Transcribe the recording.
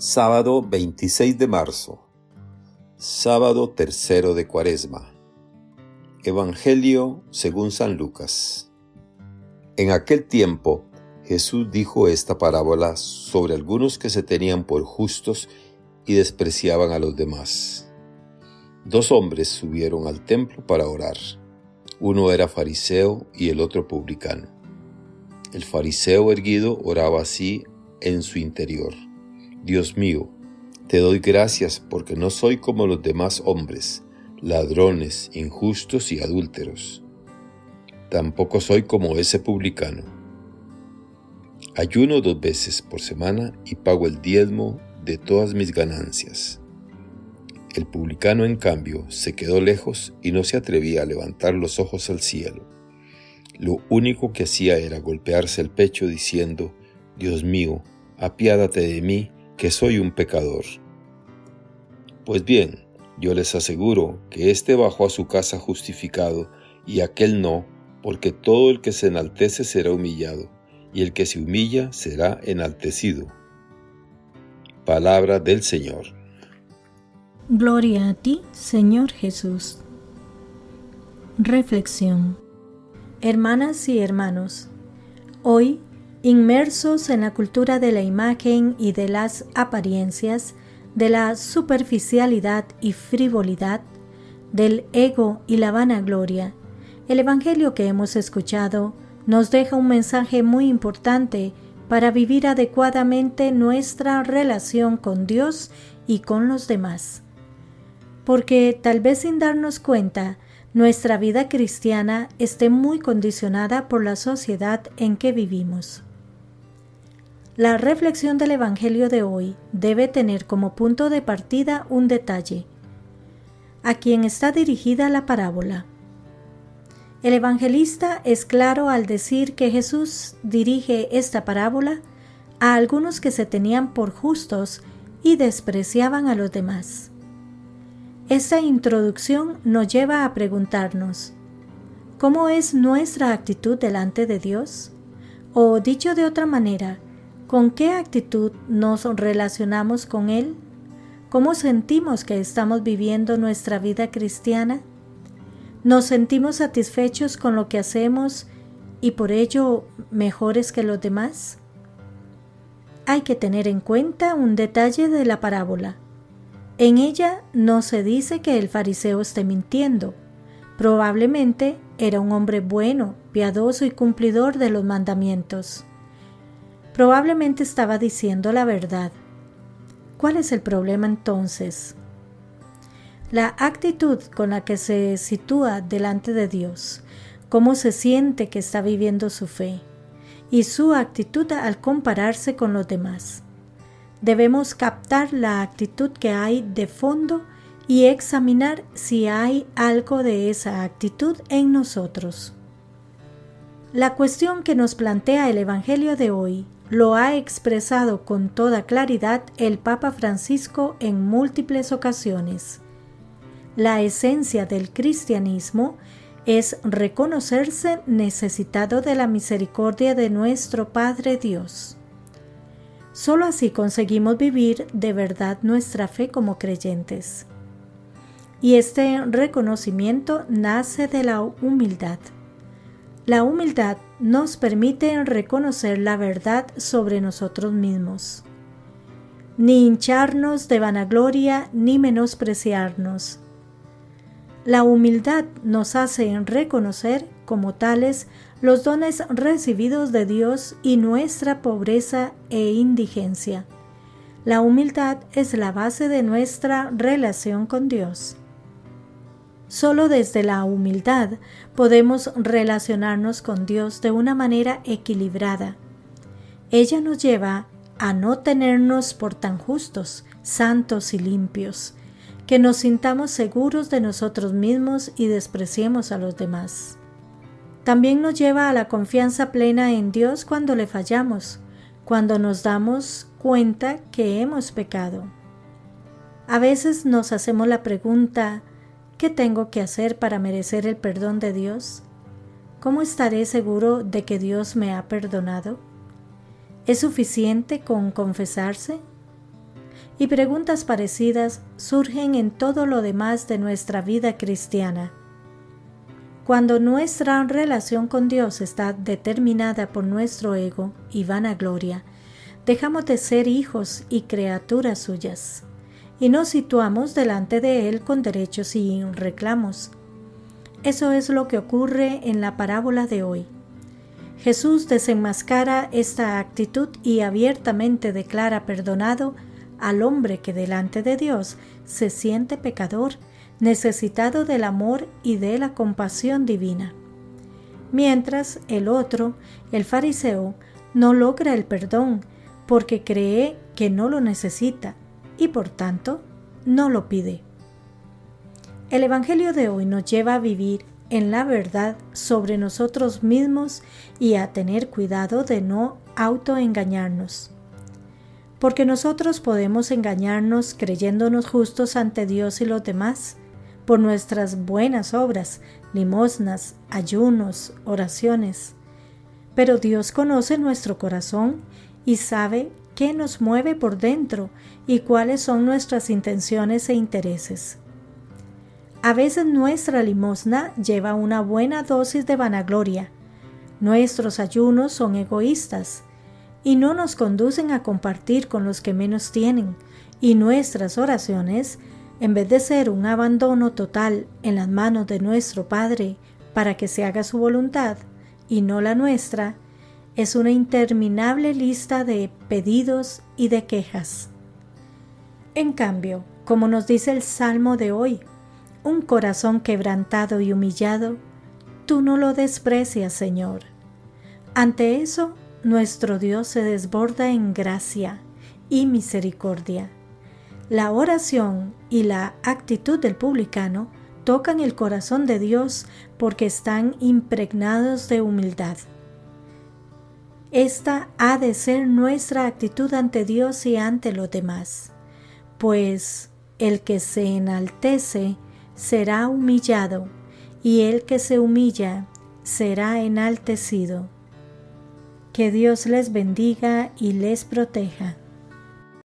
Sábado 26 de marzo, sábado tercero de Cuaresma. Evangelio según San Lucas. En aquel tiempo, Jesús dijo esta parábola sobre algunos que se tenían por justos y despreciaban a los demás. Dos hombres subieron al templo para orar. Uno era fariseo y el otro publicano. El fariseo erguido oraba así en su interior: Dios mío, te doy gracias porque no soy como los demás hombres, ladrones, injustos y adúlteros. Tampoco soy como ese publicano. Ayuno 2 veces por semana y pago el diezmo de todas mis ganancias. El publicano, en cambio, se quedó lejos y no se atrevía a levantar los ojos al cielo. Lo único que hacía era golpearse el pecho diciendo: Dios mío, apiádate de mí, que soy un pecador. Pues bien, yo les aseguro que éste bajó a su casa justificado y aquel no, porque todo el que se enaltece será humillado, y el que se humilla será enaltecido. Palabra del Señor. Gloria a ti, Señor Jesús. Reflexión. Hermanas y hermanos, hoy, inmersos en la cultura de la imagen y de las apariencias, de la superficialidad y frivolidad, del ego y la vanagloria, el Evangelio que hemos escuchado nos deja un mensaje muy importante para vivir adecuadamente nuestra relación con Dios y con los demás. Porque tal vez sin darnos cuenta, nuestra vida cristiana esté muy condicionada por la sociedad en que vivimos. La reflexión del Evangelio de hoy debe tener como punto de partida un detalle: a quien está dirigida la parábola. El evangelista es claro al decir que Jesús dirige esta parábola a algunos que se tenían por justos y despreciaban a los demás. Esta introducción nos lleva a preguntarnos: ¿cómo es nuestra actitud delante de Dios? O dicho de otra manera, ¿con qué actitud nos relacionamos con Él? ¿Cómo sentimos que estamos viviendo nuestra vida cristiana? ¿Nos sentimos satisfechos con lo que hacemos y por ello mejores que los demás? Hay que tener en cuenta un detalle de la parábola. En ella no se dice que el fariseo esté mintiendo. Probablemente era un hombre bueno, piadoso y cumplidor de los mandamientos. Probablemente estaba diciendo la verdad. ¿Cuál es el problema entonces? La actitud con la que se sitúa delante de Dios, cómo se siente que está viviendo su fe, y su actitud al compararse con los demás. Debemos captar la actitud que hay de fondo y examinar si hay algo de esa actitud en nosotros. La cuestión que nos plantea el Evangelio de hoy lo ha expresado con toda claridad el Papa Francisco en múltiples ocasiones. La esencia del cristianismo es reconocerse necesitado de la misericordia de nuestro Padre Dios. Solo así conseguimos vivir de verdad nuestra fe como creyentes. Y este reconocimiento nace de la humildad. La humildad nos permite reconocer la verdad sobre nosotros mismos. Ni hincharnos de vanagloria ni menospreciarnos. La humildad nos hace reconocer como tales los dones recibidos de Dios y nuestra pobreza e indigencia. La humildad es la base de nuestra relación con Dios. Solo desde la humildad podemos relacionarnos con Dios de una manera equilibrada. Ella nos lleva a no tenernos por tan justos, santos y limpios, que nos sintamos seguros de nosotros mismos y despreciemos a los demás. También nos lleva a la confianza plena en Dios cuando le fallamos, cuando nos damos cuenta que hemos pecado. A veces nos hacemos la pregunta: ¿qué tengo que hacer para merecer el perdón de Dios? ¿Cómo estaré seguro de que Dios me ha perdonado? ¿Es suficiente con confesarse? y preguntas parecidas surgen en todo lo demás de nuestra vida cristiana. Cuando nuestra relación con Dios está determinada por nuestro ego y vanagloria, dejamos de ser hijos y criaturas suyas, y nos situamos delante de Él con derechos y reclamos. Eso es lo que ocurre en la parábola de hoy. Jesús desenmascara esta actitud y abiertamente declara perdonado al hombre que delante de Dios se siente pecador, necesitado del amor y de la compasión divina. Mientras el otro, el fariseo, no logra el perdón porque cree que no lo necesita y por tanto no lo pide. El Evangelio de hoy nos lleva a vivir en la verdad sobre nosotros mismos y a tener cuidado de no autoengañarnos. Porque nosotros podemos engañarnos creyéndonos justos ante Dios y los demás, por nuestras buenas obras, limosnas, ayunos, oraciones. Pero Dios conoce nuestro corazón y sabe qué nos mueve por dentro y cuáles son nuestras intenciones e intereses. A veces nuestra limosna lleva una buena dosis de vanagloria. Nuestros ayunos son egoístas y no nos conducen a compartir con los que menos tienen, y nuestras oraciones, en vez de ser un abandono total en las manos de nuestro Padre para que se haga su voluntad y no la nuestra, es una interminable lista de pedidos y de quejas. En cambio, como nos dice el Salmo de hoy, un corazón quebrantado y humillado, tú no lo desprecias, Señor. Ante eso, nuestro Dios se desborda en gracia y misericordia. La oración y la actitud del publicano tocan el corazón de Dios porque están impregnados de humildad. Esta ha de ser nuestra actitud ante Dios y ante los demás, pues el que se enaltece será humillado, y el que se humilla será enaltecido. Que Dios les bendiga y les proteja.